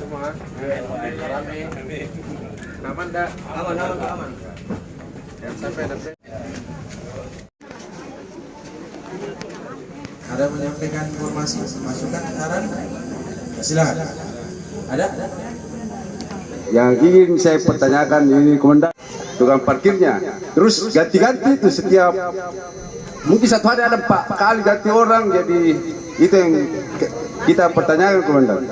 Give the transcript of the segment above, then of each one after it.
semua. Rame. Aman dah? Aman. Jangan sampai nanti. Ada menyampaikan informasi, masukan, saran? Silakan. Ada? Yang ingin saya pertanyakan ini komandan, tukang parkirnya terus ganti-ganti itu setiap mungkin satu hari ada 4 kali ganti orang, jadi itu yang kita pertanyakan komandan.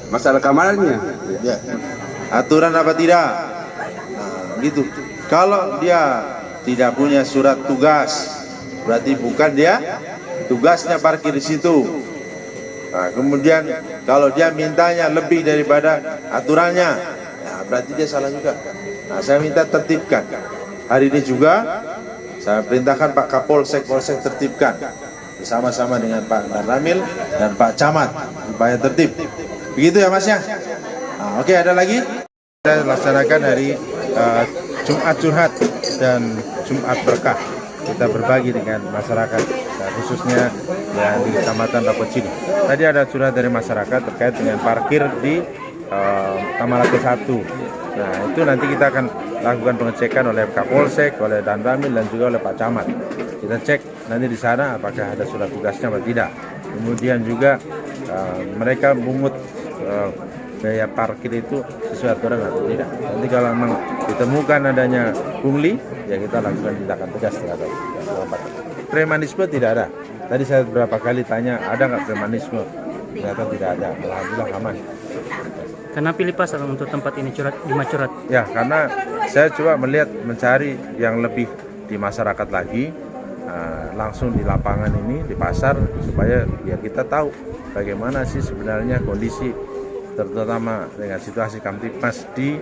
Masalah kamarnya Ya. Aturan apa tidak? Nah, gitu. Kalau dia tidak punya surat tugas, berarti bukan dia tugasnya parkir di situ. Nah, kemudian kalau dia mintanya lebih daripada aturannya, nah berarti dia salah juga. Nah, saya minta tertibkan. Hari ini juga saya perintahkan Pak Kapolsek tertibkan bersama-sama dengan Pak Ramil dan Pak Camat supaya tertib. Begitu ya Mas ya. Nah, oke, ada lagi. Kita laksanakan hari Jumat Curhat dan Jumat Berkah. Kita berbagi dengan masyarakat, khususnya yang di Kecamatan Rapocini. Tadi ada curhat dari masyarakat terkait dengan parkir di Tamalate 1. Nah, itu nanti kita akan lakukan pengecekan oleh Kapolsek, oleh Dan Ramil dan juga oleh Pak Camat. Kita cek nanti di sana apakah ada surat tugasnya atau tidak. Kemudian juga mereka mungut biaya parkir itu sesuai aturan atau tidak. Nanti kalau memang ditemukan adanya pungli, ya kita lakukan tindakan tegas terhadap pelanggar. Premanisme tidak ada. Tadi saya beberapa kali tanya, ada nggak premanisme? Ternyata tidak ada. Alhamdulillah aman. Karena pilih pasar untuk tempat ini Jumat Curhat. Ya, karena saya coba mencari yang lebih di masyarakat lagi, langsung di lapangan ini, di pasar, supaya biar kita tahu bagaimana sih sebenarnya kondisi, terutama dengan situasi Kamtipmas di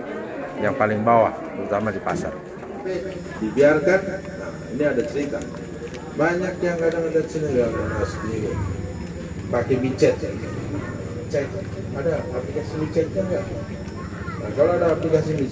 yang paling bawah, terutama di pasar. Dibiarkan, nah ini ada cerita. Banyak yang kadang ada sini sendiri pakai micet, cek ada aplikasi micetnya nggak? Nah, kalau ada aplikasi micet